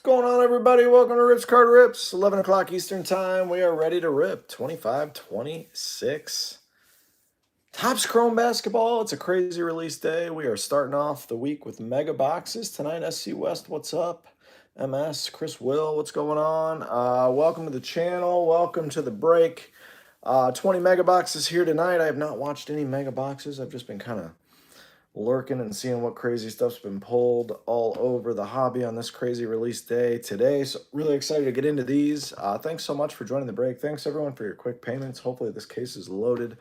going on, everybody? Welcome to Rips Card Rips. 11 o'clock Eastern Time. We are ready to rip 25-26. Topps Chrome Basketball. It's a crazy release day. We are starting off the week with mega boxes. Tonight, SC West, what's up? MS, Chris Will, what's going on? Welcome to the channel. Welcome to the break. 20 mega boxes here tonight. I have not watched any mega boxes. I've just been kind of lurking and seeing what crazy stuff's been pulled all over the hobby on this crazy release day today. So really excited to get into these. Thanks so much for joining the break. Thanks everyone for your quick payments. Hopefully this case is loaded.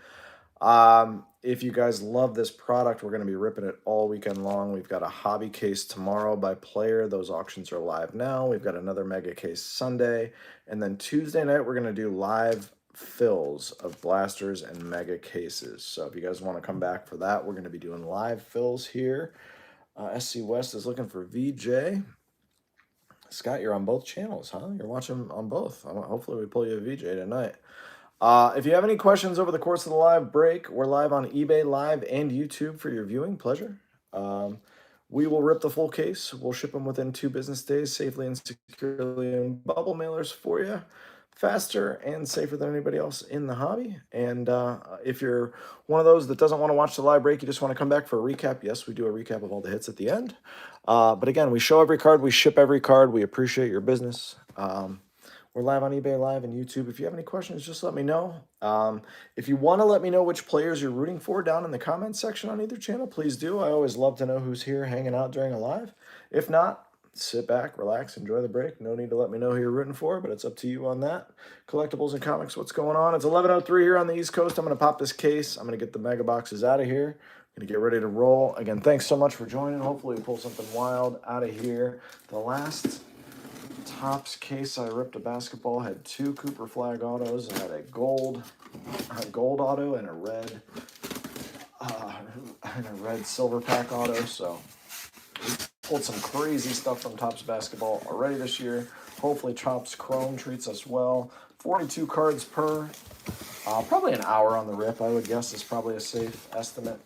If you guys love this product, we're going to be ripping it all weekend long. We've got a hobby case tomorrow by player. Those auctions are live now. We've got another mega case Sunday. And then Tuesday night, we're going to do live fills of blasters and mega cases. So if you guys want to come back for that, we're going to be doing live fills here. SC West is looking for VJ. Scott, you're on both channels, huh? You're watching on both. Hopefully we pull you a VJ tonight. If you have any questions over the course of the live break, we're live on eBay Live and YouTube for your viewing pleasure. We will rip the full case. We'll ship them within 2 business days safely and securely in bubble mailers for you. Faster and safer than anybody else in the hobby. And if you're one of those that doesn't want to watch the live break, you just want to come back for a recap, yes, we do a recap of all the hits at the end. But again, we show every card, we ship every card. We appreciate your business. We're live on eBay Live and YouTube. If you have any questions, just let me know. If you want to let me know which players you're rooting for down in the comments section on either channel, please do. I always love to know who's here hanging out during a live. If not, sit back, relax, enjoy the break. No need to let me know who you're rooting for, but it's up to you on that. Collectibles and comics, what's going on? It's 11:03 here on the East Coast. I'm going to pop this case. I'm going to get the mega boxes out of here. I'm going to get ready to roll. Again, thanks so much for joining. Hopefully we pull something wild out of here. The last Topps case I ripped a basketball had 2 Cooper flag autos. I had a gold auto and a red silver pack auto. So pulled some crazy stuff from Topps basketball already this year. Hopefully Topps Chrome treats us well. 42 cards per. Probably an hour on the rip, I would guess is probably a safe estimate.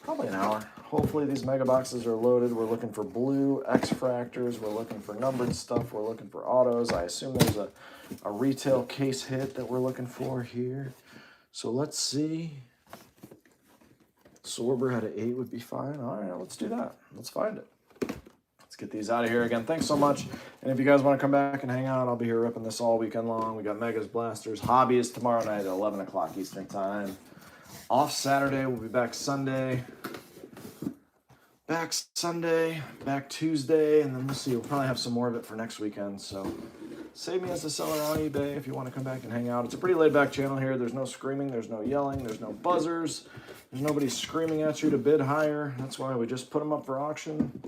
Probably an hour. Hopefully these mega boxes are loaded. We're looking for blue X-Fractors. We're looking for numbered stuff. We're looking for autos. I assume there's a retail case hit that we're looking for here. So let's see. Sorber had an 8 would be fine. All right, let's do that. Let's find it. Let's get these out of here. Again, thanks so much. And if you guys want to come back and hang out, I'll be here ripping this all weekend long. We got Megas, Blasters. Hobby is tomorrow night at 11 o'clock Eastern Time. Off Saturday. We'll be back Sunday. Back Sunday, back Tuesday, and then we'll see. We'll probably have some more of it for next weekend. So save me as a seller on eBay if you want to come back and hang out. It's a pretty laid-back channel here. There's no screaming. There's no yelling. There's no buzzers. There's nobody screaming at you to bid higher. That's why we just put them up for auction.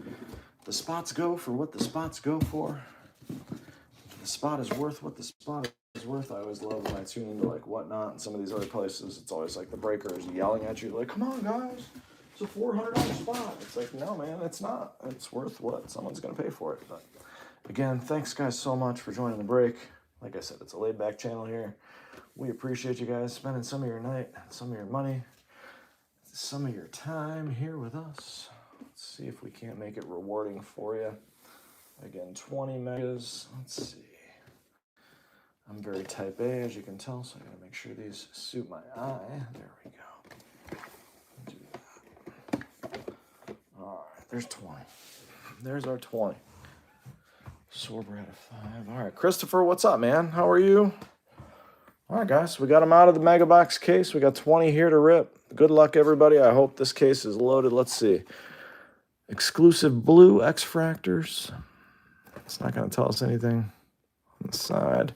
The spots go for what the spots go for. The spot is worth what the spot is worth. I always love when I tune into like Whatnot and some of these other places. It's always like the breaker is yelling at you like, come on, guys. It's a $400 spot. It's like, no, man, it's not. It's worth what someone's going to pay for it. But again, thanks, guys, so much for joining the break. Like I said, it's a laid-back channel here. We appreciate you guys spending some of your night, some of your money, some of your time here with us. Let's see if we can't make it rewarding for you. Again, 20 megas. Let's see. I'm very type A, as you can tell, so I got to make sure these suit my eye. There we go. There's 20. There's our 20. Sorber out of 5. All right, Christopher, what's up, man? How are you? All right, guys, we got them out of the mega box case. We got 20 here to rip. Good luck, everybody. I hope this case is loaded. Let's see. Exclusive blue X-Fractors. It's not going to tell us anything on the side.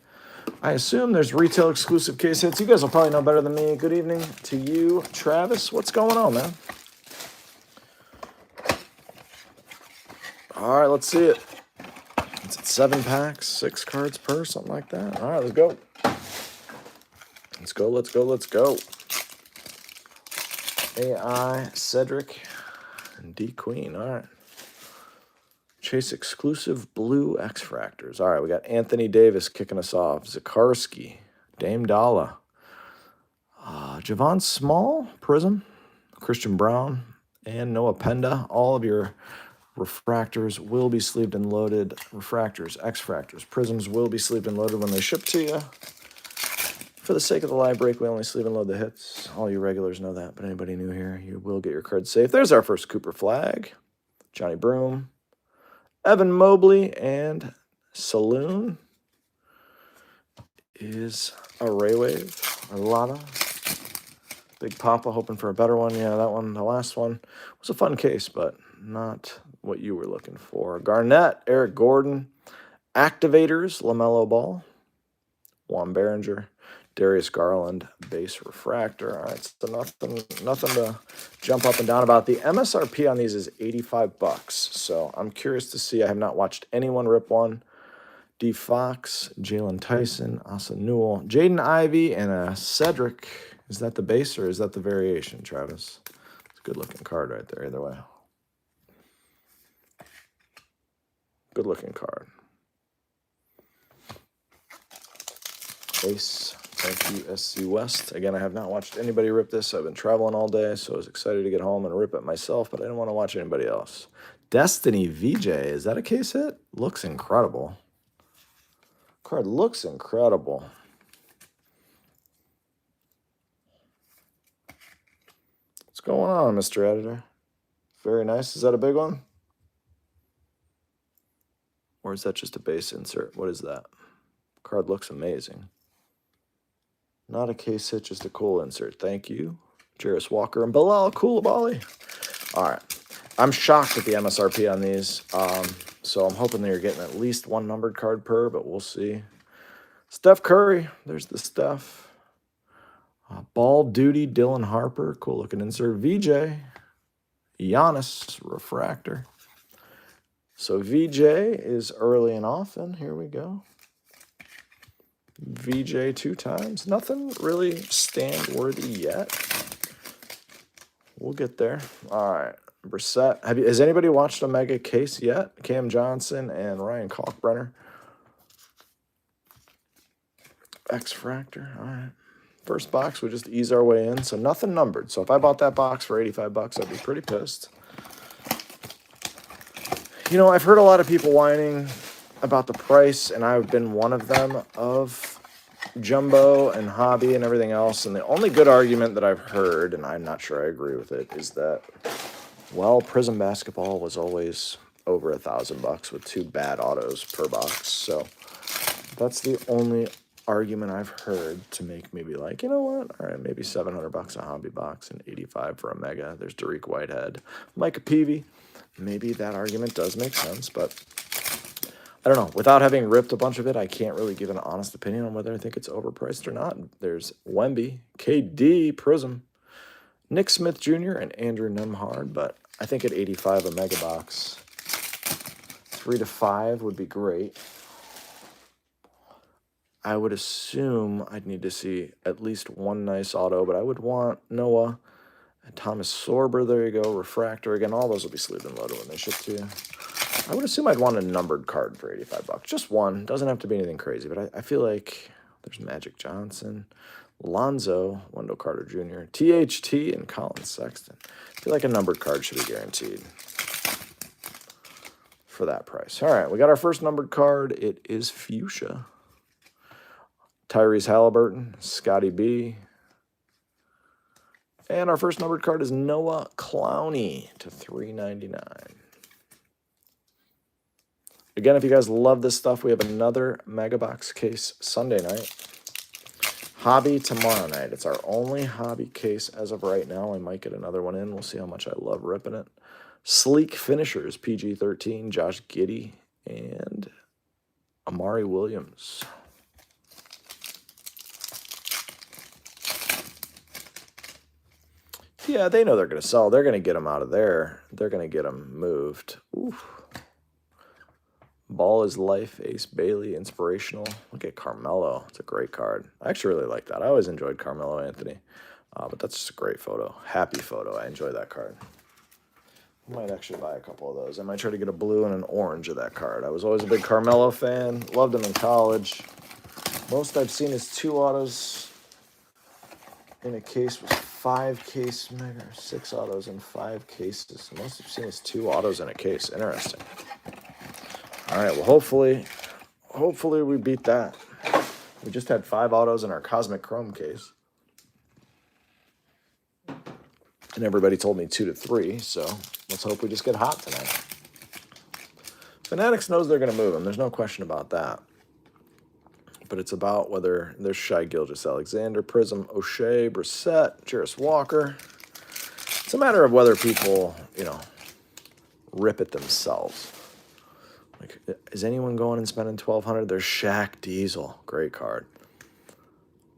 I assume there's retail exclusive case hits. You guys will probably know better than me. Good evening to you, Travis. What's going on, man? All right, let's see it. It's at 7 packs, 6 cards per, something like that. All right, let's go. Let's go, let's go, let's go. AI, Cedric, and D Queen. All right. Chase exclusive blue X-Fractors. All right, we got Anthony Davis kicking us off. Zakarsky, Dame Dalla, Javon Small, Prism, Christian Brown, and Noah Penda. All of your Refractors will be sleeved and loaded. Refractors, X-fractors, prisms will be sleeved and loaded when they ship to you. For the sake of the live break, we only sleeve and load the hits. All you regulars know that, but anybody new here, you will get your cards safe. There's our first Cooper Flag. Johnny Broom, Evan Mobley, and Saloon is a Ray Wave. Arlotta. Big Papa hoping for a better one. Yeah, that one, the last one, was a fun case, but not what you were looking for. Garnett, Eric Gordon, Activators, LaMelo Ball, Juan Behringer, Darius Garland, base refractor. All right, so nothing to jump up and down about. The MSRP on these is $85, so I'm curious to see. I have not watched anyone rip one. D. Fox, Jalen Tyson, Asa Newell, Jaden Ivey, and a Cedric. Is that the base or is that the variation, Travis? It's a good-looking card right there, either way. Good-looking card. Ace, thank you, SC West. Again, I have not watched anybody rip this. I've been traveling all day, so I was excited to get home and rip it myself, but I didn't want to watch anybody else. Destiny VJ, is that a case hit? Looks incredible. Card looks incredible. What's going on, Mr. Editor? Very nice. Is that a big one? Or is that just a base insert? What is that? Card looks amazing. Not a case hit, just a cool insert. Thank you. Jarris Walker and Bilal Coulibaly. All right. I'm shocked at the MSRP on these. So I'm hoping that you're getting at least one numbered card per, but we'll see. Steph Curry. There's the Steph. Ball Duty, Dylan Harper. Cool looking insert. VJ. Giannis, refractor. So VJ is early and often. Here we go. VJ 2 times. Nothing really stand-worthy yet. We'll get there. All right. Brissett. Has anybody watched a mega case yet? Cam Johnson and Ryan Kalkbrenner. X-Fractor. All right. First box, we just ease our way in. So nothing numbered. So if I bought that box for $85, I'd be pretty pissed. You know, I've heard a lot of people whining about the price, and I've been one of them, of jumbo and hobby and everything else. And the only good argument that I've heard, and I'm not sure I agree with it, is that, well, Prism Basketball was always over $1,000 with 2 bad autos per box. So that's the only argument I've heard to make me be like, you know what? All right, maybe $700 a hobby box and $85 for a mega. There's Dariq Whitehead, Micah Peavy. Maybe that argument does make sense, but I don't know. Without having ripped a bunch of it, I can't really give an honest opinion on whether I think it's overpriced or not. There's Wemby, KD, Prism, Nick Smith Jr., and Andrew Nemhard, but I think at $85 a mega box, 3 to 5 would be great. I would assume I'd need to see at least one nice auto, but I would want Noah, Thomas Sorber, there you go, refractor. Again, all those will be sleeved and loaded when they ship to you. I would assume I'd want a numbered card for $85. Just one. Doesn't have to be anything crazy, but I feel like there's Magic Johnson, Lonzo, Wendell Carter Jr., THT, and Colin Sexton. I feel like a numbered card should be guaranteed for that price. All right, we got our first numbered card. It is Fuchsia. Tyrese Halliburton, Scotty B. And our first numbered card is Noah Clowney to $3.99. Again, if you guys love this stuff, we have another Mega Box case Sunday night. Hobby tomorrow night. It's our only hobby case as of right now. I might get another one in. We'll see how much I love ripping it. Sleek Finishers, PG-13, Josh Giddey, and Amari Williams. Yeah, they know they're going to sell. They're going to get them out of there. They're going to get them moved. Oof. Ball is Life, Ace Bailey, inspirational. Look at Carmelo. It's a great card. I actually really like that. I always enjoyed Carmelo Anthony. But that's just a great photo. Happy photo. I enjoy that card. I might actually buy a couple of those. I might try to get a blue and an orange of that card. I was always a big Carmelo fan. Loved him in college. Most I've seen is 2 autos in a case was 5-case mega, 6 autos in 5 cases. Most I've seen is 2 autos in a case. Interesting. All right, well, hopefully we beat that. We just had 5 autos in our Cosmic Chrome case. And everybody told me 2 to 3, so let's hope we just get hot tonight. Fanatics knows they're going to move him. There's no question about that. But it's about whether there's Shai Gilgeous-Alexander, Prism, O'Shea, Brissett, Jarris Walker. It's a matter of whether people, rip it themselves. Like, is anyone going and spending $1,200? There's Shaq Diesel. Great card.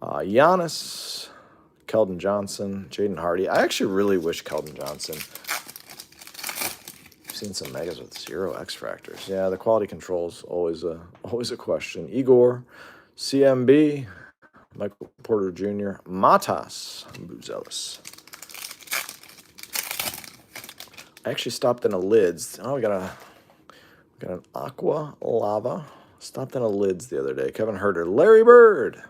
Giannis, Keldon Johnson, Jaden Hardy. I actually really wish Keldon Johnson. I've seen some megas with 0 X Factors. Yeah, the quality control's always a question. Igor, CMB, Michael Porter Jr., Matas, Buzelis. I actually stopped in a Lids. Oh, we got an Aqua Lava. Stopped in a Lids the other day. Kevin Herter, Larry Bird,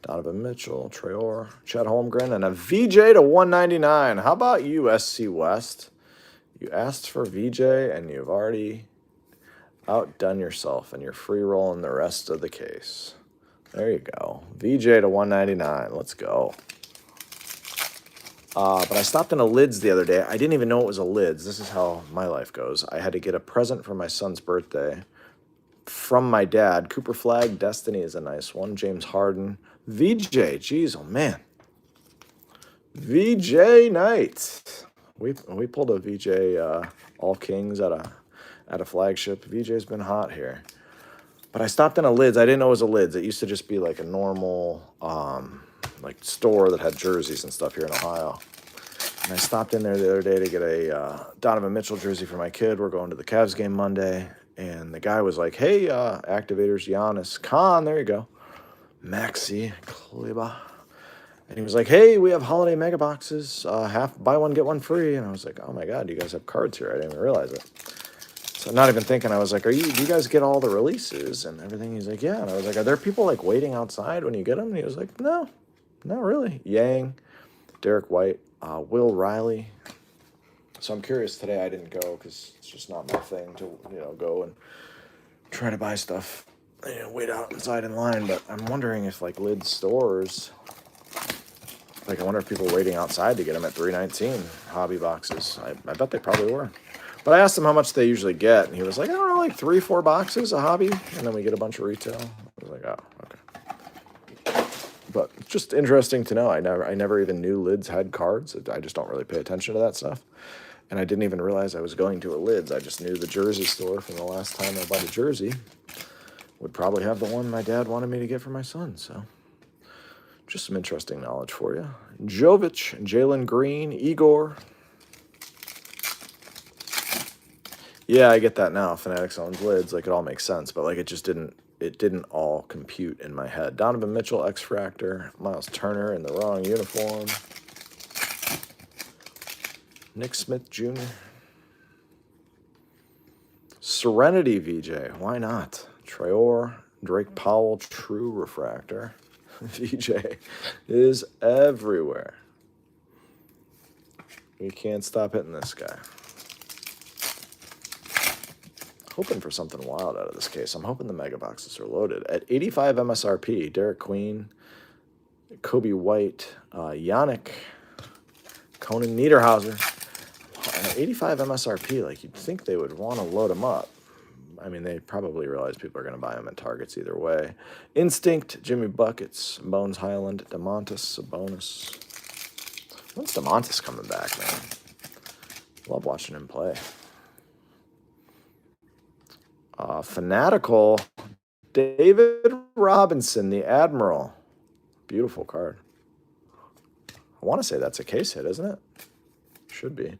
Donovan Mitchell, Traore, Chet Holmgren, and a VJ to 199. How about you, SC West? You asked for VJ, and you've already outdone yourself, and you're free rolling the rest of the case. There you go. VJ to 199. Let's go. But I stopped in a Lids the other day. I didn't even know it was a Lids. This is how my life goes. I had to get a present for my son's birthday from my dad. Cooper Flag, Destiny is a nice one. James Harden. VJ. Jeez, oh man. VJ Knight. We pulled a VJ All Kings at a flagship. VJ's been hot here. But I stopped in a Lids. I didn't know it was a Lids. It used to just be like a normal store that had jerseys and stuff here in Ohio. And I stopped in there the other day to get a Donovan Mitchell jersey for my kid. We're going to the Cavs game Monday. And the guy was like, hey, activators, Giannis, Khan, there you go. Maxi, Kleba. And he was like, hey, we have holiday mega boxes, buy one, get one free. And I was like, oh my God, you guys have cards here. I didn't even realize it. So not even thinking, I was like, do you guys get all the releases and everything? He's like, yeah. And I was like, are there people like waiting outside when you get them? And he was like, no, not really. Yang, Derek White, Will Riley. So I'm curious today. I didn't go because it's just not my thing to, go and try to buy stuff, wait outside in line. But I'm wondering if like Lid stores, I wonder if people were waiting outside to get them at $3.19 hobby boxes. I bet they probably were. But I asked him how much they usually get, and he was like, I don't know, like 3-4 boxes a hobby, and then we get a bunch of retail. I was like, oh, okay. But it's just interesting to know. I never even knew Lids had cards. I just don't really pay attention to that stuff. And I didn't even realize I was going to a Lids. I just knew the jersey store from the last time I bought a jersey would probably have the one my dad wanted me to get for my son. So just some interesting knowledge for you. Jovic, Jalen Green, Igor. Yeah, I get that now. Fanatics owns Lids. It all makes sense. But it just didn't all compute in my head. Donovan Mitchell, X-Fractor. Miles Turner in the wrong uniform. Nick Smith Jr. Serenity VJ. Why not? Traore, Drake Powell, True Refractor. VJ is everywhere. We can't stop hitting this guy. Hoping for something wild out of this case. I'm hoping the mega boxes are loaded. At 85 MSRP, Derek Queen, Kobe White, Yannick, Conan Niederhauser. At 85 MSRP, you'd think they would want to load them up. I mean, they probably realize people are going to buy them at Targets either way. Instinct, Jimmy Buckets, Bones Highland, DeMontis, Sabonis. When's DeMontis coming back, man? Love watching him play. Fanatical, David Robinson, the Admiral. Beautiful card. I want to say that's a case hit, isn't it? Should be.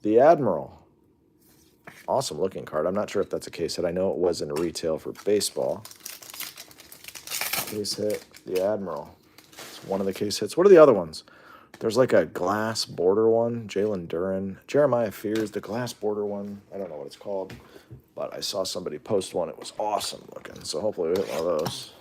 The Admiral. Awesome looking card. I'm not sure if that's a case hit. I know it was in retail for baseball. Case hit, the Admiral. It's one of the case hits. What are the other ones? There's a glass border one. Jalen Duren. Jeremiah Fears, the glass border one. I don't know what it's called. But I saw somebody post one. It was awesome looking. So hopefully we hit one of those.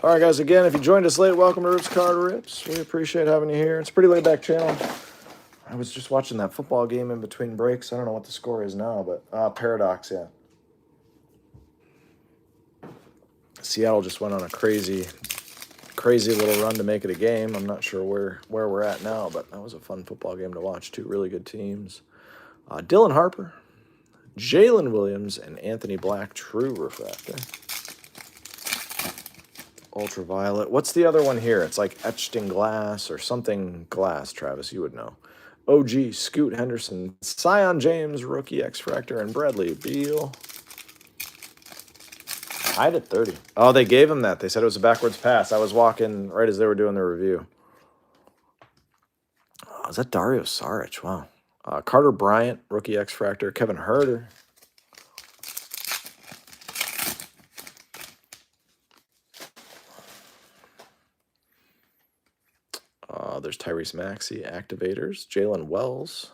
All right, guys, again, if you joined us late, welcome to Rips Card Rips. We appreciate having you here. It's a pretty laid-back channel. I was just watching that football game in between breaks. I don't know what the score is now, but Paradox, yeah. Seattle just went on a crazy little run to make it a game. I'm not sure where we're at now, but that was a fun football game to watch. Two really good teams. Dylan Harper, Jalen Williams, and Anthony Black, true refractor. Ultraviolet. What's the other one here? It's like etched in glass or something glass, Travis. You would know. OG, Scoot Henderson, Sion James, rookie X-Fractor, and Bradley Beal. Tied at 30. Oh, they gave him that. They said it was a backwards pass. I was walking right as they were doing the review. Oh, is that Dario Saric? Wow. Carter Bryant, rookie X-Fractor. Kevin Herter. There's Tyrese Maxey, Activators. Jalen Wells.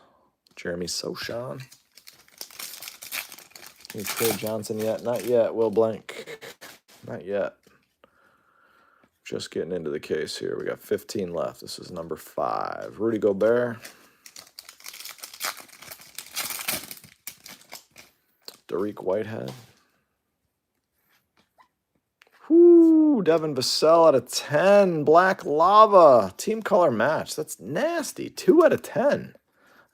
Jeremy Sochan. Any Trey Johnson yet? Not yet. Will Blank. Not yet. Just getting into the case here. We got 15 left. This is number 5. Rudy Gobert. Dariq Whitehead. Whoo, Devin Vassell out of 10. Black Lava. Team color match. That's nasty. 2 out of 10.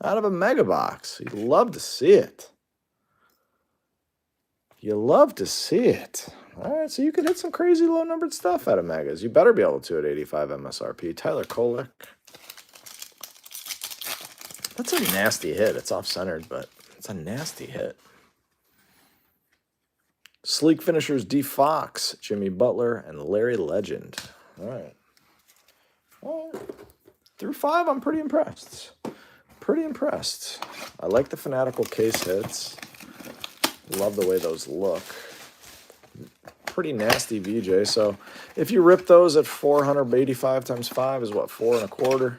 Out of a mega box. You'd love to see it. You love to see it. All right, so you could hit some crazy low-numbered stuff out of megas. You better be able to at 85 MSRP. Tyler Kolek. That's a nasty hit. It's off-centered, but it's a nasty hit. Sleek Finishers, D. Fox, Jimmy Butler, and Larry Legend. All right. Through 5, I'm pretty impressed. Pretty impressed. I like the Fanatical case hits. Love the way those look. Pretty nasty VJ. So if you rip those at 485 times 5 is what, 4 1/4?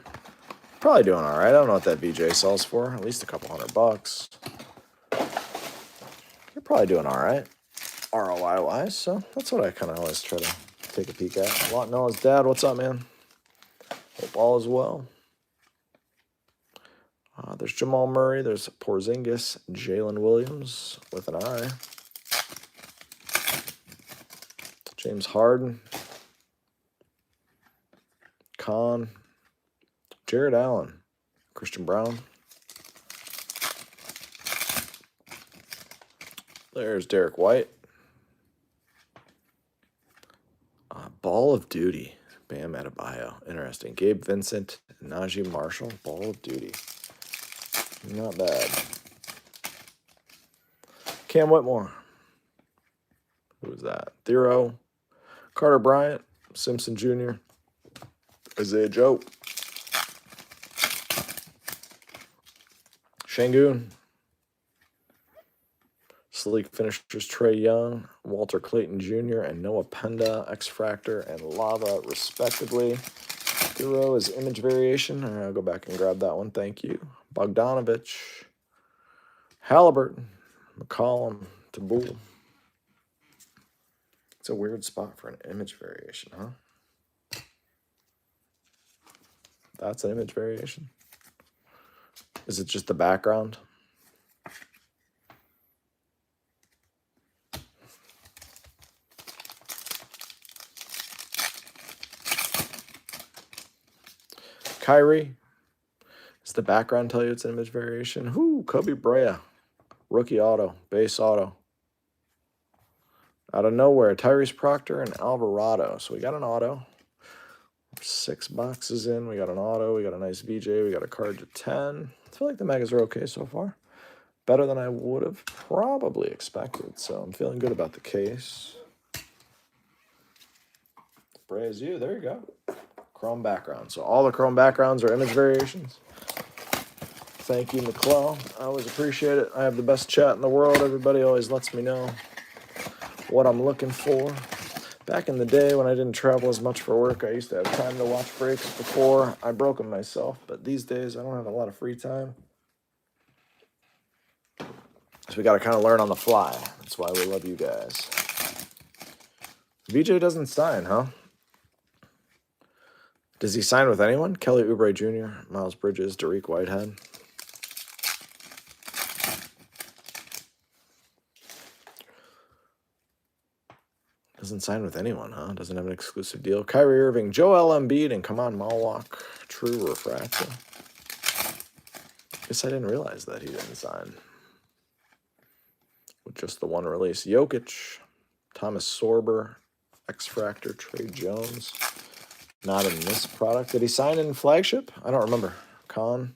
Probably doing all right. I don't know what that VJ sells for. At least a couple $100. You're probably doing all right. ROI-wise, so that's what I kind of always try to take a peek at. Lot Noah's dad, what's up, man? Hope all is well. There's Jamal Murray, there's Porzingis, Jalen Williams with an eye. James Harden. Khan. Jared Allen. Christian Brown. There's Derek White. Ball of Duty. Bam Adebayo. Interesting. Gabe Vincent. Najee Marshall. Ball of Duty. Not bad. Cam Whitmore. Who was that? Thero. Carter Bryant. Simpson Jr. Isaiah Joe. Şengün. Sleek Finishers, Trey Young, Walter Clayton Jr., and Noah Penda, X-Fractor, and Lava, respectively. Thero is image variation. I'll go back and grab that one. Thank you. Bogdanovich, Halliburton, McCollum, Tabul. It's a weird spot for an image variation, huh? That's an image variation. Is it just the background? Kyrie. Does the background tell you it's an image variation? Whoo, Kobe Bryant. Rookie auto. Base auto. Out of nowhere, Tyrese Proctor and Alvarado. So we got an auto. 6 boxes in. We got an auto. We got a nice VJ. We got a card to 10. I feel like the megas are okay so far. Better than I would have probably expected. So I'm feeling good about the case. Praise you. There you go. Chrome background. So all the chrome backgrounds are image variations. Thank you, McClough. I always appreciate it. I have the best chat in the world. Everybody always lets me know what I'm looking for. Back in the day when I didn't travel as much for work, I used to have time to watch breaks before I broke them myself. But these days, I don't have a lot of free time. So we got to kind of learn on the fly. That's why we love you guys. VJ doesn't sign, huh? Does he sign with anyone? Kelly Oubre Jr., Miles Bridges, Dariq Whitehead. Doesn't sign with anyone, huh? Doesn't have an exclusive deal. Kyrie Irving, Joel Embiid, and come on, Malwalk. True refractor. Guess I didn't realize that he didn't sign with just the one release. Jokic, Thomas Sorber, X-Fractor, Trey Jones. Not in this product. Did he sign in flagship? I don't remember. Con.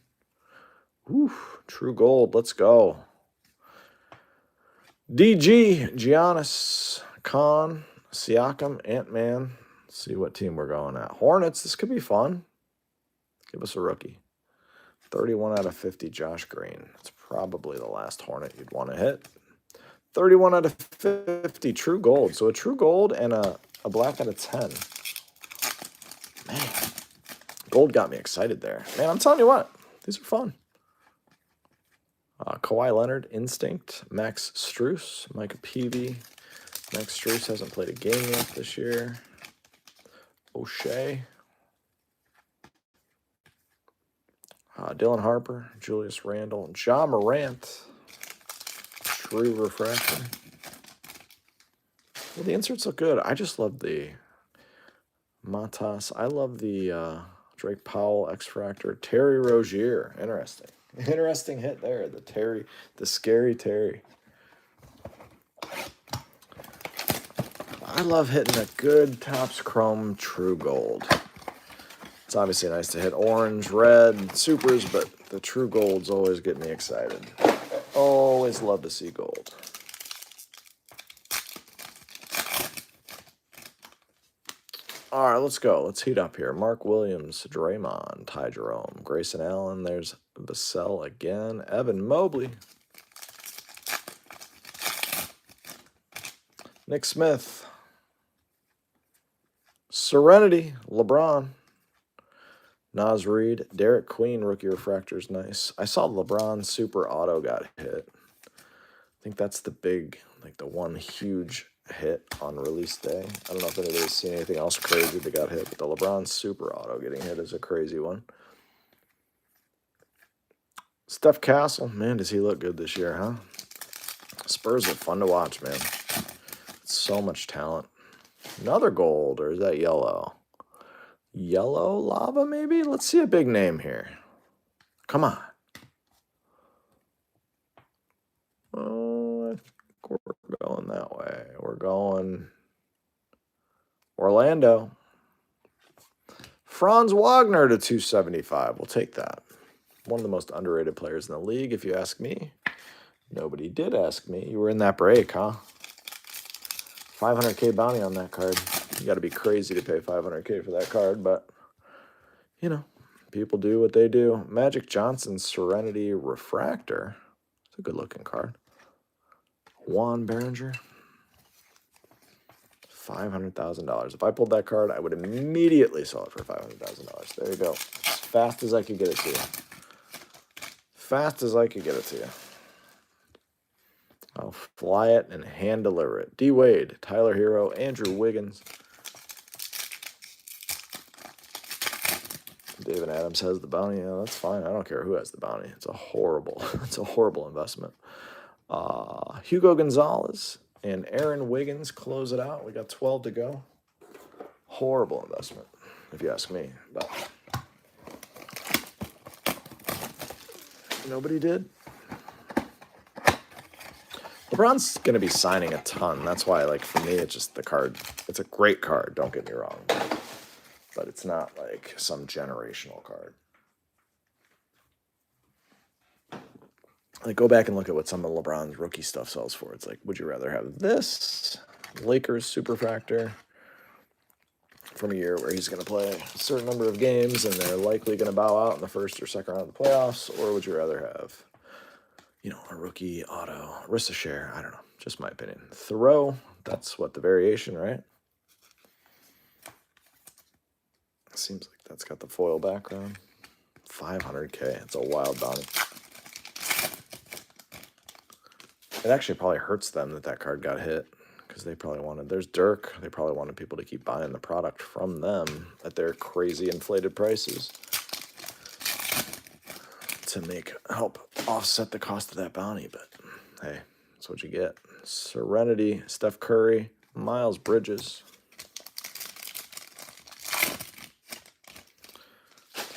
Whew, true gold. Let's go. DG, Giannis, Con, Siakam, Ant-Man. Let's see what team we're going at. Hornets. This could be fun. Give us a rookie. 31 out of 50, Josh Green. That's probably the last Hornet you'd want to hit. 31 out of 50, true gold. So a true gold and a black out of 10. Man, gold got me excited there. Man, I'm telling you what, these are fun. Kawhi Leonard, Instinct, Max Strus, Micah Peavy. Max Strus hasn't played a game yet this year. O'Shea. Dylan Harper, Julius Randle, Ja Morant. True refractor. Well, the inserts look good. I just love the Matas. I love the Drake Powell X-Fractor. Terry Rozier. Interesting. Interesting hit there. The scary Terry. I love hitting a good Topps Chrome True Gold. It's obviously nice to hit orange, red, supers, but the True Golds always get me excited. Always love to see gold. All right, let's go. Let's heat up here. Mark Williams, Draymond, Ty Jerome, Grayson Allen. There's Vassell again. Evan Mobley. Nick Smith. Serenity, LeBron. Naz Reid. Derek Queen, rookie refractor's nice. I saw LeBron Super Auto got hit. I think that's the big, like the one huge hit on release day. I don't know if anybody's seen anything else crazy that got hit, but the LeBron Super Auto getting hit is a crazy one. Steph Castle, man, does he look good this year, huh? Spurs are fun to watch, man. So much talent. Another gold, or is that yellow? Yellow lava, maybe? Let's see a big name here. Come on. Oh, I think we're going that way. We're going Orlando. Franz Wagner to 275. We'll take that. One of the most underrated players in the league, if you ask me. Nobody did ask me. You were in that break, huh? 500K bounty on that card. You got to be crazy to pay 500K for that card, but, you know, people do what they do. Magic Johnson Serenity Refractor. It's a good-looking card. Juan Behringer. $500,000. If I pulled that card, I would immediately sell it for $500,000. There you go. As fast as I could get it to you. Fast as I could get it to you. I'll fly it and hand deliver it. D. Wade, Tyler Hero, Andrew Wiggins. David Adams has the bounty. Yeah, that's fine. I don't care who has the bounty. It's a horrible investment. Hugo Gonzalez and Aaron Wiggins close it out. We got 12 to go. Horrible investment, if you ask me. But nobody did. LeBron's going to be signing a ton. That's why, like, for me, it's just the card. It's a great card, don't get me wrong. But it's not, like, some generational card. Like, go back and look at what some of LeBron's rookie stuff sells for. It's like, would you rather have this Lakers Superfractor from a year where he's going to play a certain number of games and they're likely going to bow out in the first or second round of the playoffs? Or would you rather have, you know, a rookie auto, Rissa Share? I don't know. Just my opinion. Thoreau, that's what the variation, right? Seems like that's got the foil background. 500K. It's a wild bounty. It actually probably hurts them that card got hit because they probably wanted, there's Dirk. They probably wanted people to keep buying the product from them at their crazy inflated prices to help offset the cost of that bounty. But hey, that's what you get. Serenity, Steph Curry, Miles Bridges.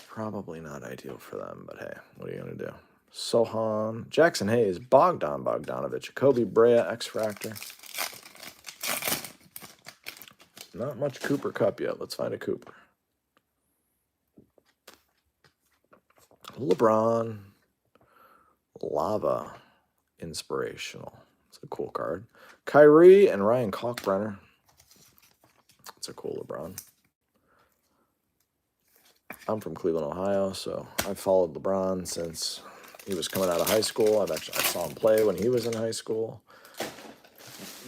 Probably not ideal for them, but hey, what are you going to do? Sohan, Jackson Hayes, Bogdanovich, Kobe Brea, X-Fractor. Not much Cooper Cup yet. Let's find a Cooper. LeBron, Lava, Inspirational. It's a cool card. Kyrie and Ryan Kalkbrenner. It's a cool LeBron. I'm from Cleveland, Ohio, so I've followed LeBron since he was coming out of high school. I saw him play when he was in high school.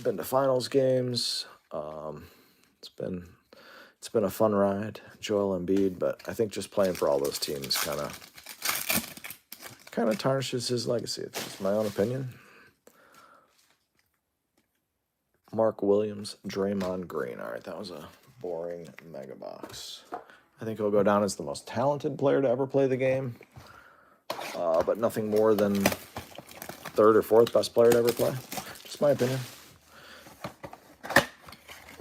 Been to finals games. It's been a fun ride. Joel Embiid, but I think just playing for all those teams kind of tarnishes his legacy. It's my own opinion. Mark Williams, Draymond Green. All right, that was a boring mega box. I think he'll go down as the most talented player to ever play the game, but nothing more than third or fourth best player to ever play. Just my opinion.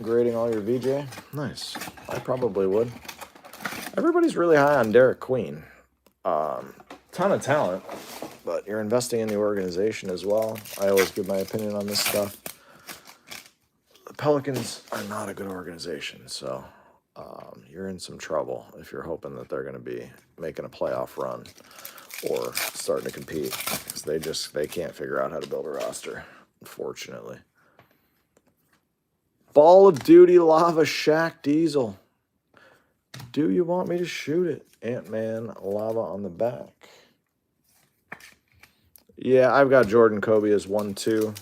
Grading all your VJ. Nice. I probably would. Everybody's really high on Derek Queen. Ton of talent, but you're investing in the organization as well. I always give my opinion on this stuff. The Pelicans are not a good organization, so you're in some trouble if you're hoping that they're going to be making a playoff run or starting to compete, because they can't figure out how to build a roster, unfortunately. Ball of Duty Lava Shaq Diesel. Do you want me to shoot it? Ant-Man Lava on the back. Yeah, I've got Jordan Kobe as 1-2.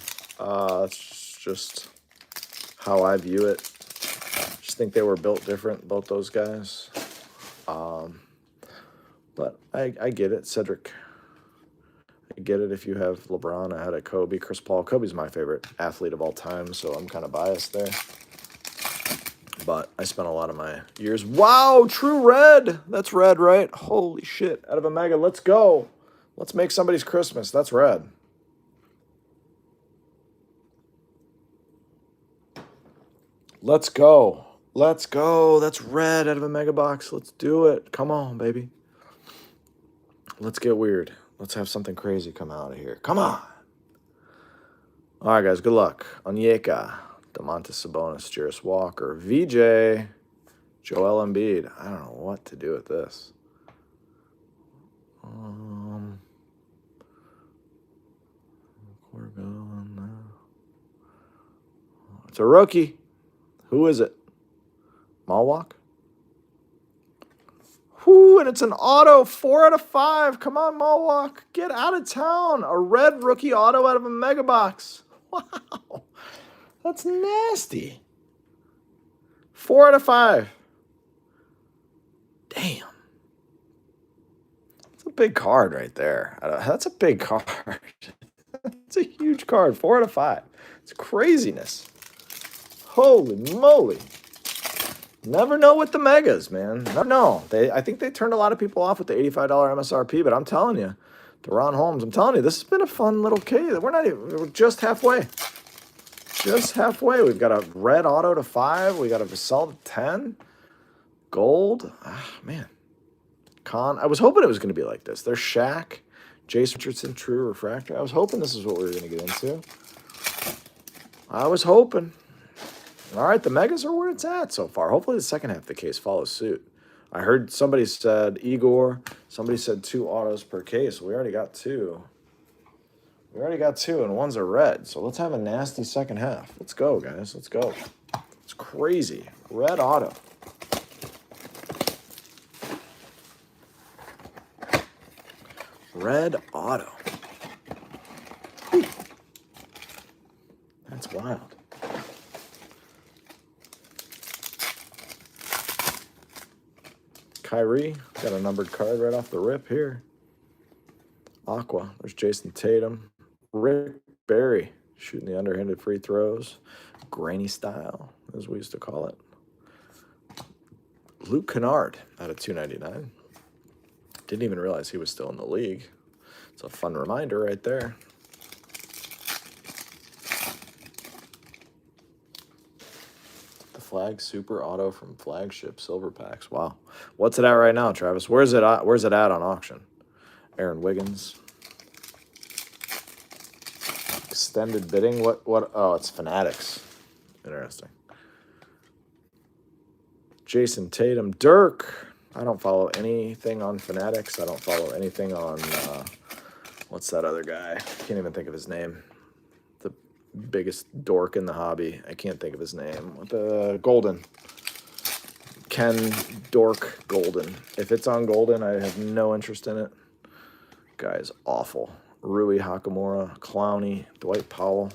It's just how I view it. Just think they were built different, both those guys. But I get it, Cedric. I get it if you have LeBron ahead of Kobe. Chris Paul. Kobe's my favorite athlete of all time, so I'm kind of biased there. But I spent a lot of my years. Wow, true red. That's red, right? Holy shit. Out of a mega. Let's go. Let's make somebody's Christmas. That's red. Let's go. Let's go. That's red out of a mega box. Let's do it. Come on, baby. Let's get weird. Let's have something crazy come out of here. Come on. All right, guys. Good luck. Onyeka, Domantas Sabonis, Jarris Walker, VJ, Joel Embiid. I don't know what to do with this. We're going now. It's a rookie. Who is it? Malwalk? Whoo, and it's an auto, 4 out of 5. Come on, Malwalk. Get out of town. A red rookie auto out of a mega box. Wow. That's nasty. 4 out of 5. Damn. That's a big card right there. That's a big card. It's a huge card. 4 out of 5. It's craziness. Holy moly. Never know with the megas, man. Never know. I think they turned a lot of people off with the $85 MSRP, but I'm telling you, Deron Holmes, I'm telling you, this has been a fun little case. We're just halfway. Just halfway. We've got a red auto to 5. We got a Vassell to 10. Gold. Man. I was hoping it was going to be like this. There's Shaq, Jason Richardson, True Refractor. I was hoping this is what we were going to get into. I was hoping. All right, the megas are where it's at so far. Hopefully the second half of the case follows suit. I heard somebody said Igor. Somebody said 2 autos per case. We already got 2. We already got 2, and one's a red. So let's have a nasty second half. Let's go, guys. Let's go. It's crazy. Red auto. Red auto. Whew. That's wild. Kyrie, got a numbered card right off the rip here. Aqua, there's Jason Tatum. Rick Barry, shooting the underhanded free throws. Granny style, as we used to call it. Luke Kennard out of 299. Didn't even realize he was still in the league. It's a fun reminder right there. The Flag Super Auto from Flagship Silver Packs. Wow. What's it at right now, Travis? Where's it at on auction? Aaron Wiggins. Extended bidding. What? Oh, it's Fanatics. Interesting. Jason Tatum. Dirk. I don't follow anything on Fanatics. I don't follow anything on, what's that other guy? Can't even think of his name. The biggest dork in the hobby. I can't think of his name. The Golden. Ken Dork Golden. If it's on Golden, I have no interest in it. Guy's awful. Rui Hakamura, Clowney, Dwight Powell.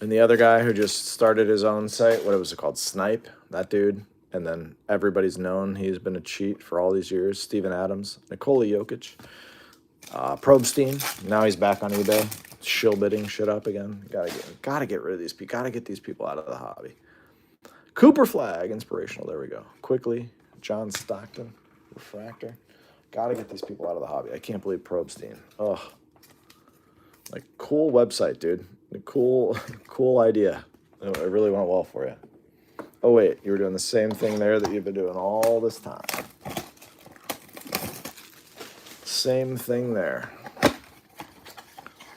And the other guy who just started his own site, what was it called? Snipe, that dude. And then everybody's known he's been a cheat for all these years. Steven Adams, Nikola Jokic, Probstein. Now he's back on eBay, shill bidding shit up again. Gotta get rid of these people. Gotta get these people out of the hobby. Cooper Flag, inspirational. There we go. Quickly, John Stockton, refractor. Gotta get these people out of the hobby. I can't believe Probstein. Ugh. Like, cool website, dude. Cool idea. It really went well for you. Oh, wait. You were doing the same thing there that you've been doing all this time. Same thing there.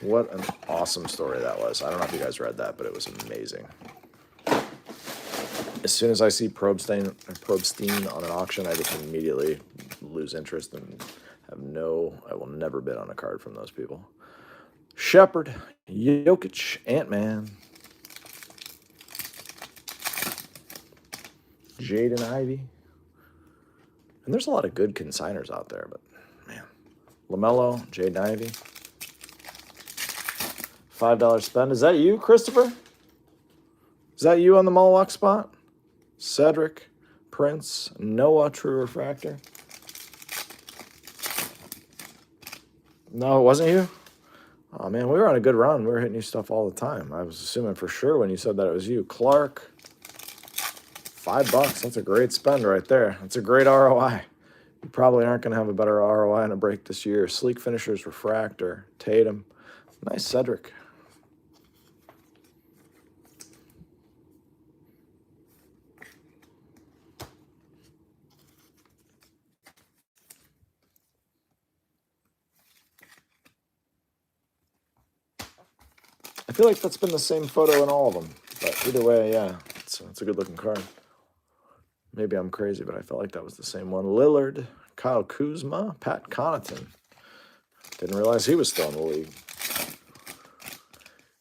What an awesome story that was. I don't know if you guys read that, but it was amazing. As soon as I see Probstein on an auction, I just immediately lose interest and I will never bid on a card from those people. Shepard, Jokic, Ant-Man, Jaden Ivey. And there's a lot of good consigners out there, but man. LaMelo, Jaden Ivey. $5 spend. Is that you, Christopher? Is that you on the Moloch spot? Cedric, Prince, Noah, True Refractor. No, it wasn't you? Oh, man, we were on a good run. We were hitting you stuff all the time. I was assuming for sure when you said that it was you. Clark, $5. That's a great spend right there. That's a great ROI. You probably aren't going to have a better ROI in a break this year. Sleek Finishers, Refractor, Tatum. Nice Cedric. I feel like that's been the same photo in all of them. But either way, yeah, it's a good-looking card. Maybe I'm crazy, but I felt like that was the same one. Lillard, Kyle Kuzma, Pat Connaughton. Didn't realize he was still in the league.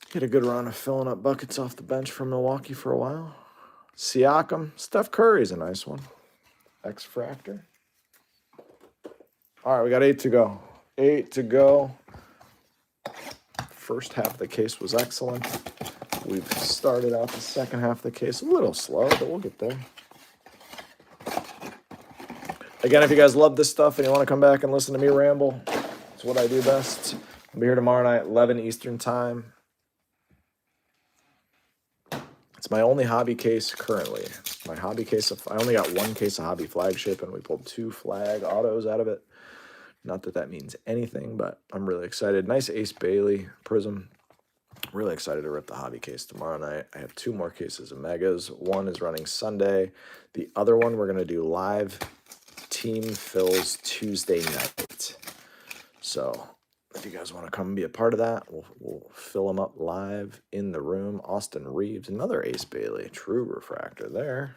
He had a good run of filling up buckets off the bench for Milwaukee for a while. Siakam, Steph Curry's a nice one. X-Fractor. All right, we got 8 to go. 8 to go. First half of the case was excellent. We've started out the second half of the case a little slow, but we'll get there. Again, if you guys love this stuff and you want to come back and listen to me ramble, it's what I do best. I'll be here tomorrow night, 11 Eastern time. It's my only hobby case currently. My hobby case I only got one case of hobby flagship, and we pulled 2 flag autos out of it. Not that that means anything, but I'm really excited. Nice Ace Bailey Prism. Really excited to rip the hobby case tomorrow night. I have 2 more cases of Megas. One is running Sunday. The other one we're going to do live team fills Tuesday night. So if you guys want to come and be a part of that, we'll fill them up live in the room. Austin Reeves, another Ace Bailey, True Refractor there.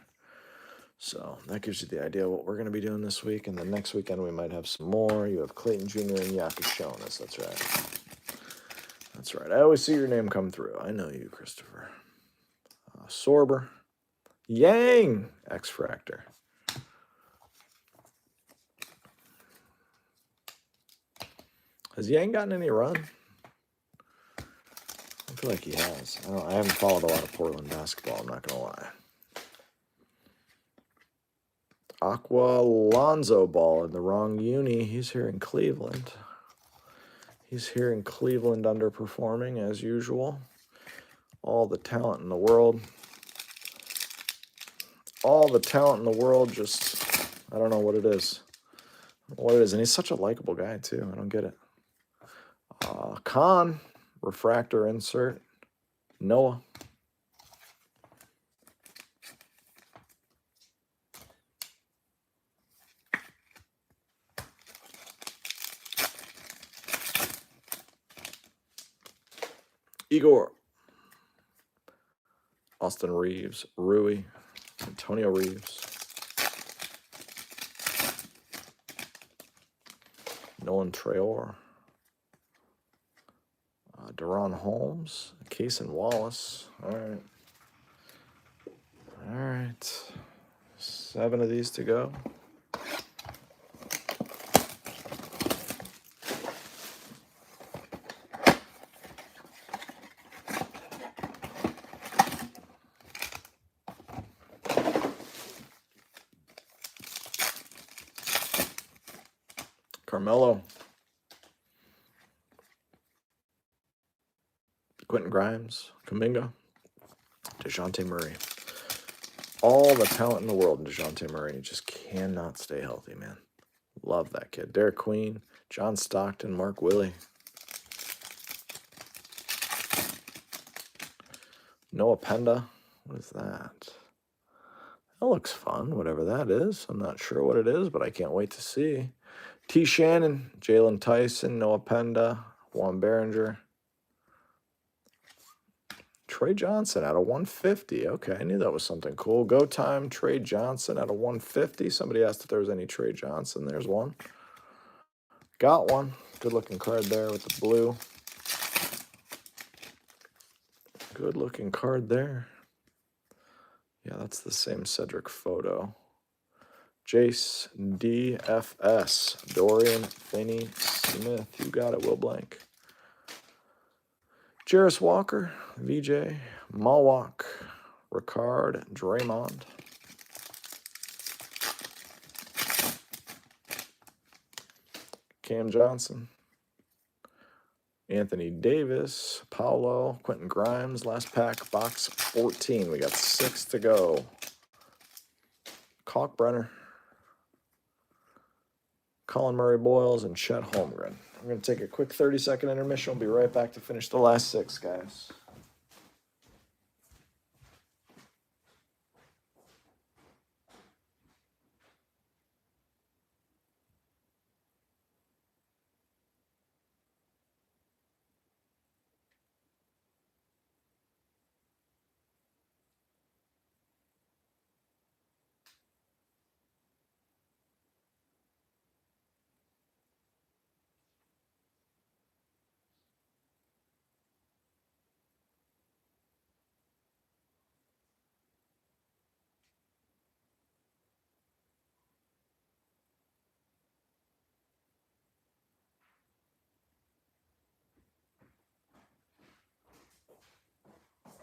So that gives you the idea of what we're going to be doing this week. And then next weekend we might have some more. You have Clayton Jr. and Jakob Jonas. That's right. That's right. I always see your name come through. I know you, Christopher. Sorber. Yang. X-Fractor. Has Yang gotten any run? I feel like he has. I haven't followed a lot of Portland basketball, I'm not going to lie. Aqua Lonzo Ball in the wrong uni. He's here in Cleveland. He's here in Cleveland underperforming as usual. All the talent in the world. All the talent in the world, just, I don't know what it is. What it is. And he's such a likable guy, too. I don't get it. Khan, refractor insert. Noah. Igor. Austin Reeves. Rui. Antonio Reeves. Nolan Traore. Deron Holmes. Cason Wallace. All right. All right. 7 of these to go. Carmelo. Quentin Grimes. Kuminga. DeJounte Murray. All the talent in the world in DeJounte Murray. He just cannot stay healthy, man. Love that kid. Derek Queen. John Stockton. Mark Willie. Noah Penda. What is that? That looks fun, whatever that is. I'm not sure what it is, but I can't wait to see. T. Shannon, Jalen Tyson, Noah Penda, Juan Behringer. Trey Johnson out of 150. Okay, I knew that was something cool. Go time, Trey Johnson out of 150. Somebody asked if there was any Trey Johnson. There's one. Got one. Good looking card there with the blue. Good looking card there. Yeah, that's the same Cedric photo. Jace DFS. Dorian Finney-Smith. You got it, Will Blank. Jarris Walker. VJ. Malwalk. Ricard. Draymond. Cam Johnson. Anthony Davis. Paolo. Quentin Grimes. Last pack. Box 14. We got 6 to go. Kalkbrenner. Colin Murray Boyles, and Chet Holmgren. I'm going to take a quick 30-second intermission. We'll be right back to finish the last 6, guys.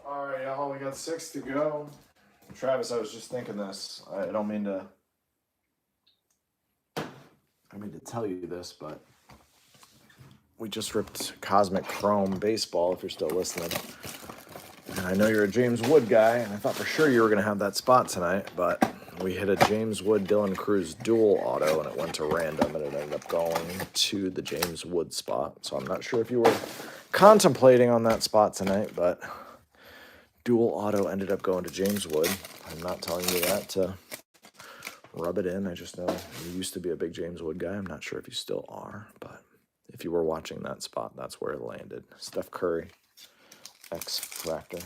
All right, y'all, we got 6 to go. Travis, I was just thinking this. I don't mean to tell you this, but we just ripped Cosmic Chrome Baseball, if you're still listening. And I know you're a James Wood guy, and I thought for sure you were going to have that spot tonight, but we hit a James Wood Dylan Cruz dual auto, and it went to random, and it ended up going to the James Wood spot. So I'm not sure if you were contemplating on that spot tonight, but dual auto ended up going to James Wood. I'm not telling you that to rub it in. I just know you used to be a big James Wood guy. I'm not sure if you still are, but if you were watching that spot, that's where it landed. Steph Curry, X-Fractor.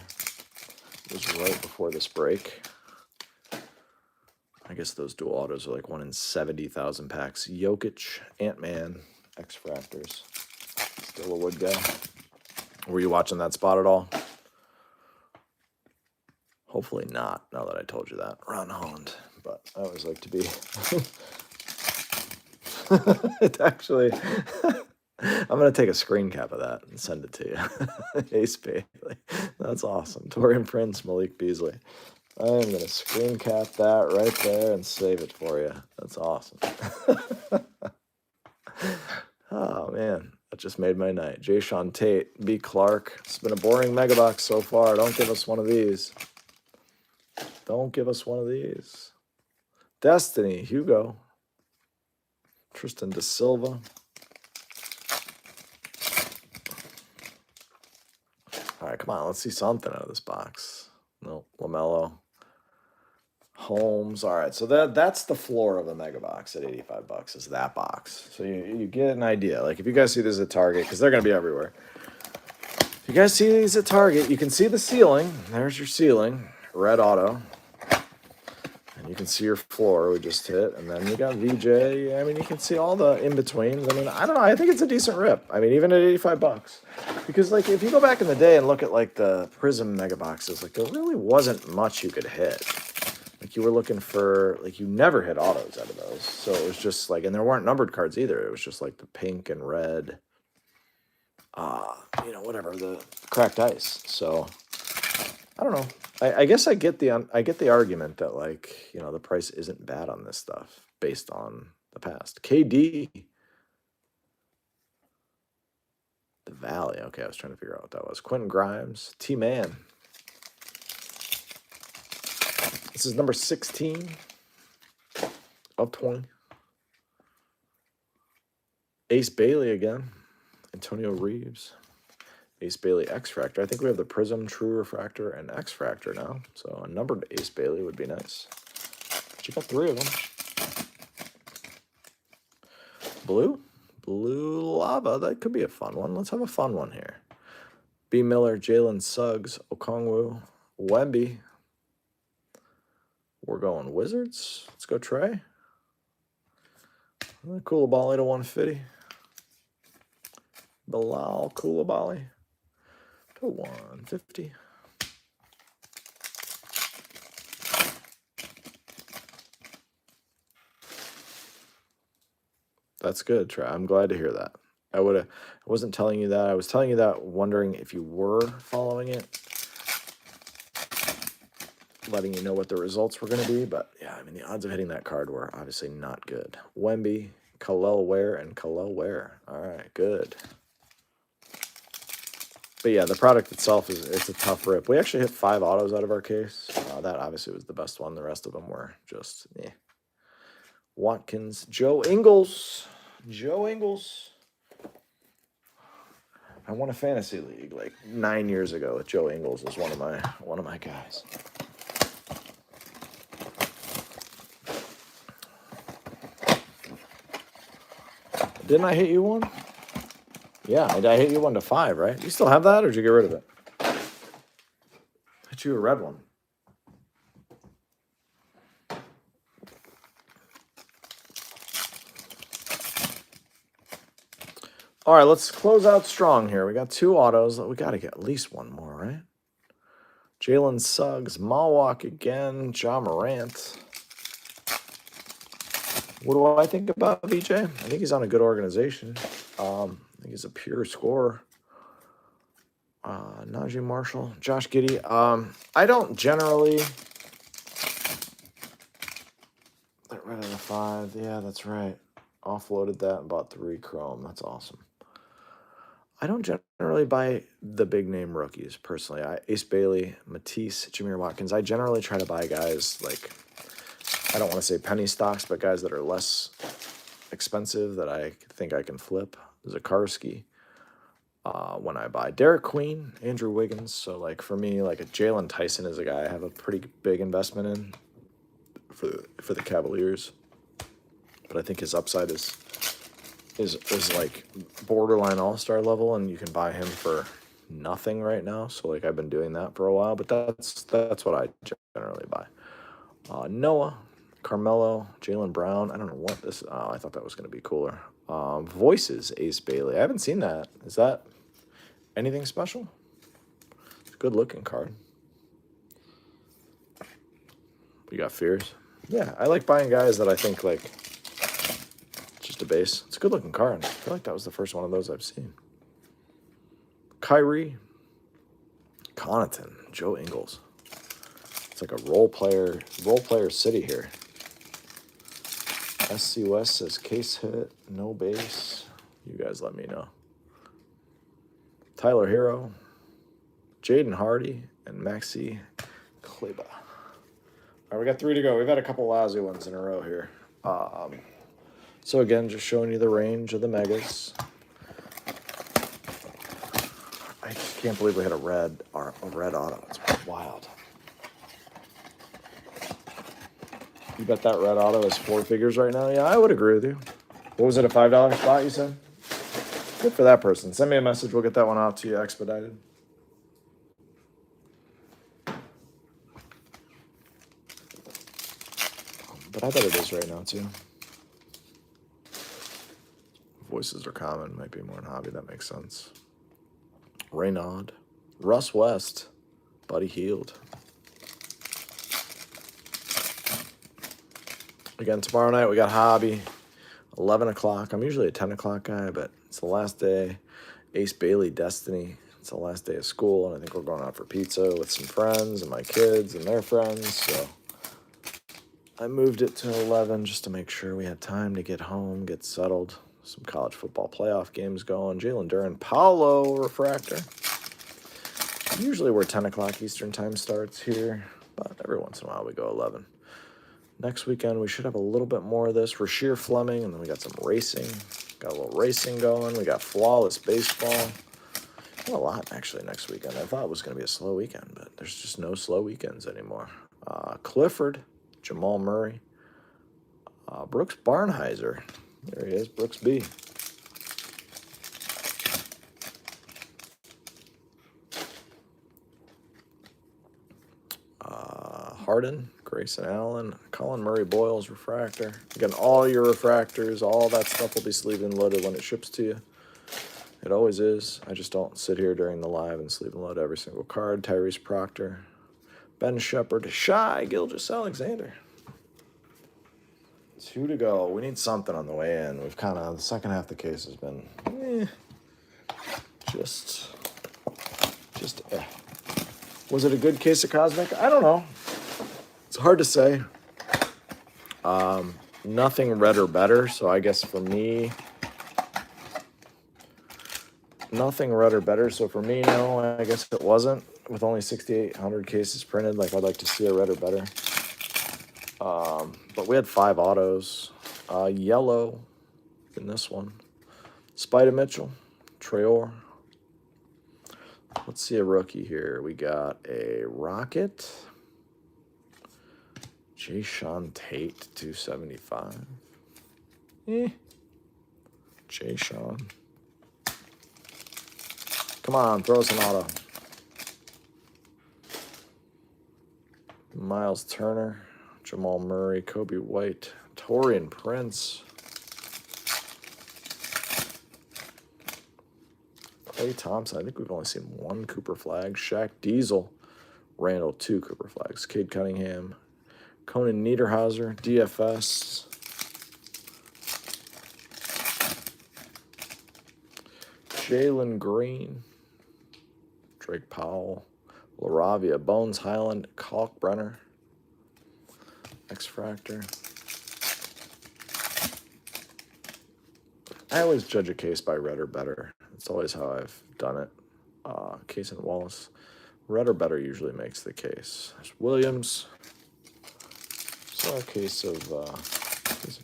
It was right before this break. I guess those dual autos are like 1 in 70,000 packs. Jokic, Ant-Man, X-Fractors. Still a Wood guy. Were you watching that spot at all? Hopefully not, now that I told you that. Ron Holland. But I always like to be... It actually... I'm going to take a screen cap of that and send it to you. Ace Bailey. That's awesome. Torian Prince, Malik Beasley. I am going to screen cap that right there and save it for you. That's awesome. Oh, man. That just made my night. Jay-Sean Tate, B. Clark. It's been a boring mega box so far. Don't give us one of these. Don't give us one of these. Destiny, Hugo. Tristan Da Silva. All right, come on. Let's see something out of this box. No, LaMelo. Holmes. All right, so that's the floor of the mega box at 85 bucks is that box. So you get an idea. Like if you guys see this at Target, because they're going to be everywhere. If you guys see these at Target, you can see the ceiling. There's your ceiling. Red auto. And you can see your floor we just hit. And then you got VJ. I mean, you can see all the in-betweens. I mean, I don't know. I think it's a decent rip. I mean, even at 85 bucks. Because, like, if you go back in the day and look at, like, the Prism mega boxes, like, there really wasn't much you could hit. Like, you were looking for, like, you never hit autos out of those. So it was just, like, and there weren't numbered cards either. It was just, like, the pink and red, you know, whatever, the cracked ice. So, I don't know. I guess I get the argument that, like, you know, the price isn't bad on this stuff based on the past. KD. The Valley. Okay, I was trying to figure out what that was. Quentin Grimes. T-Man. This is number 16 of 20. Ace Bailey again. Antonio Reeves. Ace Bailey X-Fractor. I think we have the Prism, True Refractor, and X-Fractor now. So a numbered Ace Bailey would be nice. But you got 3 of them. Blue? Blue Lava. That could be a fun one. Let's have a fun one here. B. Miller, Jalen Suggs, Okongwu, Wemby. We're going Wizards. Let's go Trey. Koulibaly to 150. Bilal Koulibaly to 150. That's good, Trey. I'm glad to hear that. I wasn't telling you that. I was telling you that wondering if you were following it. Letting you know what the results were going to be. But, yeah, I mean, the odds of hitting that card were obviously not good. Wemby, Khalil Ware, and Khalil Ware. All right, good. But, yeah, the product itself, it's a tough rip. We actually hit 5 autos out of our case. That obviously was the best one. The rest of them were just, eh. Watkins, Joe Ingles. Joe Ingles. I won a fantasy league like 9 years ago with Joe Ingles as one of my guys. Didn't I hit you one? Yeah, I hit you 1 to 5, right? You still have that, or did you get rid of it? Hit you a red one. All right, let's close out strong here. We got 2 autos. We got to get at least 1 more, right? Jalen Suggs, Mawak again, John Morant. What do I think about VJ? I think he's on a good organization. I think he's a pure scorer. Najee Marshall, Josh Giddey. I don't generally. That red out of 5. Yeah, that's right. Offloaded that and bought 3 Chrome. That's awesome. I don't generally buy the big name rookies personally. Ace Bailey, Matisse, Jameer Watkins. I generally try to buy guys like, I don't want to say penny stocks, but guys that are less expensive that I think I can flip. Zakarski. When I buy Derek Queen, Andrew Wiggins. So like for me, like a Jalen Tyson is a guy I have a pretty big investment in for the Cavaliers. But I think his upside is like borderline all-star level, and you can buy him for nothing right now. So like I've been doing that for a while, but that's what I generally buy. Noah, Carmelo, Jaylen Brown. I don't know what this. Oh, I thought that was going to be cooler. Voices, Ace Bailey. I haven't seen that. Is that anything special? It's a good-looking card. You got fears? Yeah, I like buying guys that I think like just a base. It's a good-looking card. I feel like that was the first one of those I've seen. Kyrie, Connaughton, Joe Ingles. It's like a role player city here. SC West says case hit, no base. You guys let me know. Tyler Hero, Jaden Hardy, and Maxi Kleba. All right, we got 3 to go. We've had a couple lousy ones in a row here. So again, just showing you the range of the megas. I just can't believe we had a red auto. It's wild. You bet that red auto is 4 figures right now? Yeah, I would agree with you. What was it, a $5 spot you said? Good for that person. Send me a message. We'll get that one out to you expedited. But I bet it is right now, too. Voices are common. Might be more in hobby. That makes sense. Raynaud. Russ West. Buddy Hield. Again, tomorrow night we got hobby. 11 o'clock. I'm usually a 10 o'clock guy, but it's the last day. Ace Bailey Destiny. It's the last day of school, and I think we're going out for pizza with some friends and my kids and their friends, so I moved it to 11 just to make sure we had time to get home, get settled. Some college football playoff games going. Jalen Duran, Paolo Refractor. Usually we're 10 o'clock Eastern time starts here, but every once in a while we go 11. Next weekend we should have a little bit more of this. Rasheer Fleming, and then we got some racing. Got a little racing going. We got flawless baseball. Not a lot, actually, next weekend. I thought it was going to be a slow weekend, but there's just no slow weekends anymore. Clifford, Jamal Murray, Brooks Barnheiser. There he is, Brooks B. Harden, Grayson Allen, Colin Murray Boyles refractor. Again, all your refractors, all that stuff will be sleeved and loaded when it ships to you. It always is. I just don't sit here during the live and sleeve and load every single card. Tyrese Proctor, Ben Shepard, Shy Gilgeous Alexander. 2 to go. We need something on the way in. We've kind of, the second half of the case has been, just. Was it a good case of Cosmic? I don't know. It's hard to say. Nothing red or better, so I guess for me, nothing red or better. So for me, no, I guess it wasn't. With only 6,800 cases printed, like I'd like to see a red or better. But we had 5 autos. Yellow in this one. Spider Mitchell, Traore. Let's see a rookie here. We got a Rocket. Jay Sean Tate, 275. Jay Sean. Come on, throw us an auto. Miles Turner, Jamal Murray, Kobe White, Torian Prince. Clay Thompson, I think we've only seen 1 Cooper flag. Shaq Diesel, Randall, 2 Cooper flags. Cade Cunningham, Conan Niederhauser, DFS. Jalen Green, Drake Powell, LaRavia, Bones Highland, Kalkbrenner, X-Fractor. I always judge a case by red or better. That's always how I've done it. Case and Wallace. Red or better usually makes the case. There's Williams. So our case of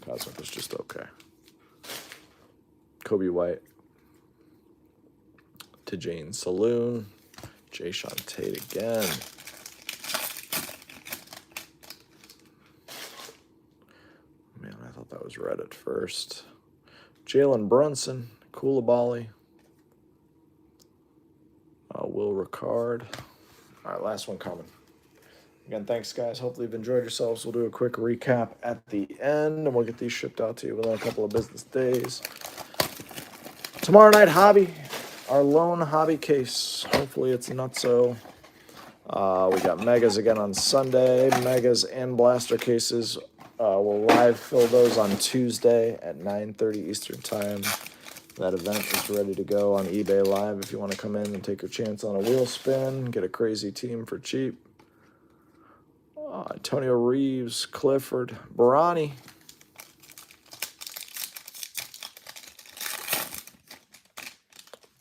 Cosmic was just okay. Kobe White. To Jane Saloon. Jay Sean Tate again. Man, I thought that was red at first. Jalen Brunson, Koulibaly. Will Ricard. All right, last one coming. Again, thanks, guys. Hopefully you've enjoyed yourselves. We'll do a quick recap at the end, and we'll get these shipped out to you within a couple of business days. Tomorrow night, hobby. Our lone hobby case. Hopefully it's nutso. We got Megas again on Sunday. Megas and Blaster cases. We'll live fill those on Tuesday at 9:30 Eastern Time. That event is ready to go on eBay Live if you want to come in and take your chance on a wheel spin. Get a crazy team for cheap. Antonio Reeves, Clifford, Barani.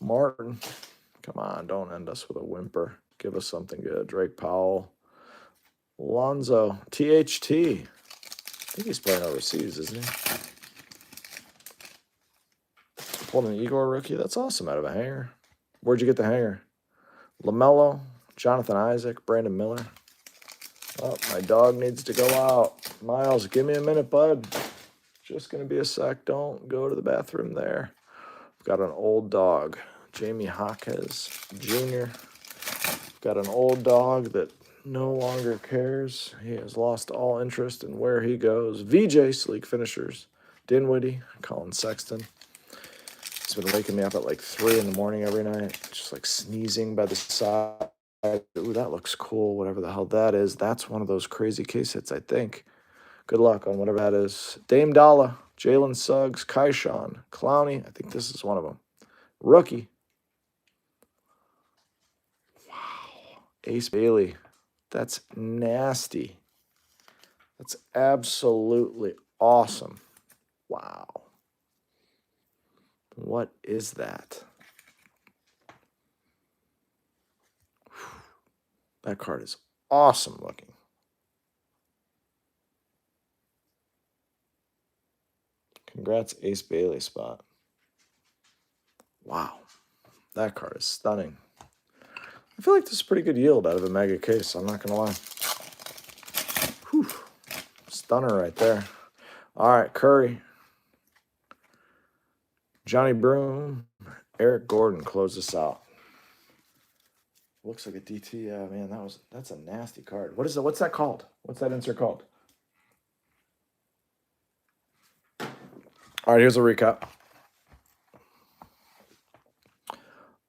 Martin. Come on, don't end us with a whimper. Give us something good. Drake Powell. Lonzo. THT. I think he's playing overseas, isn't he? Pulled an Igor rookie. That's awesome out of a hanger. Where'd you get the hanger? LaMelo, Jonathan Isaac, Brandon Miller. Oh, my dog needs to go out. Miles, give me a minute, bud. Just going to be a sec. Don't go to the bathroom there. I've got an old dog, Jamie Jaquez Jr. I've got an old dog that no longer cares. He has lost all interest in where he goes. VJ, Sleek Finishers. Dinwiddie, Colin Sexton. He's been waking me up at like 3 in the morning every night, just like sneezing by the side. Ooh, that looks cool, whatever the hell that is. That's one of those crazy case hits, I think. Good luck on whatever that is. Dame Dalla, Jalen Suggs, Kaishan, Clowney. I think this is one of them. Rookie. Wow. Ace Bailey. That's nasty. That's absolutely awesome. Wow. What is that? That card is awesome looking. Congrats, Ace Bailey spot. Wow. That card is stunning. I feel like this is pretty good yield out of a mega case. I'm not going to lie. Whew. Stunner right there. All right, Curry. Johnny Broom. Eric Gordon, close this out. Looks like a DT. Yeah, man, that's a nasty card. What is it? What's that called? What's that insert called? All right, here's a recap.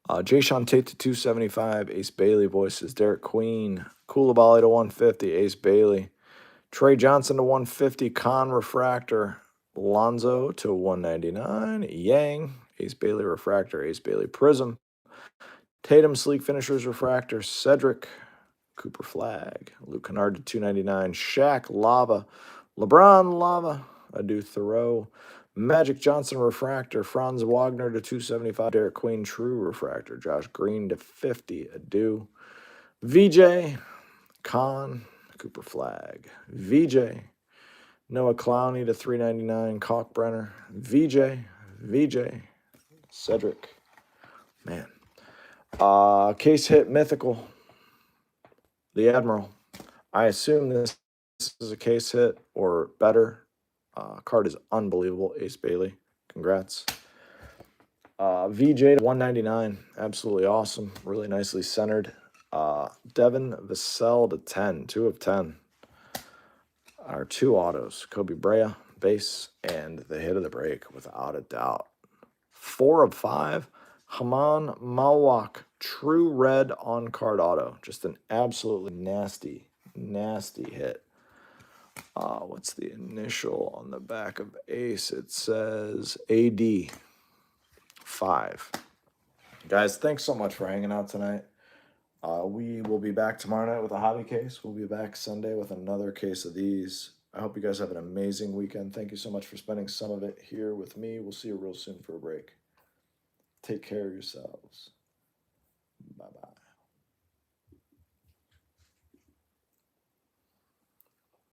Jayshawn Tate to 275. Ace Bailey voices. Derek Queen. Koulibaly to 150. Ace Bailey. Trey Johnson to 150. Con Refractor. Lonzo to 199. Yang. Ace Bailey Refractor. Ace Bailey Prism. Tatum Sleek Finishers Refractor. Cedric. Cooper Flag. Luke Kennard to 299. Shaq Lava. LeBron Lava. Adu Thoreau. Magic Johnson Refractor. Franz Wagner to 275. Derek Queen True Refractor. Josh Green to 50. Adu. VJ. Khan. Cooper Flag. VJ. Noah Clowney to 399. Kalkbrenner. VJ. Cedric. Man. Case hit mythical. The Admiral. I assume this is a case hit or better. Card is unbelievable. Ace Bailey. Congrats. VJ to 199. Absolutely awesome. Really nicely centered. Devin Vassell to 10. 2 of 10. Our 2 autos. Kobe Brea, base, and the hit of the break, without a doubt. 4 of 5. Haman Malwak, true red on-card auto. Just an absolutely nasty hit. What's the initial on the back of Ace? It says AD 5. Guys, thanks so much for hanging out tonight. We will be back tomorrow night with a hobby case. We'll be back Sunday with another case of these. I hope you guys have an amazing weekend. Thank you so much for spending some of it here with me. We'll see you real soon for a break. Take care of yourselves. Bye-bye.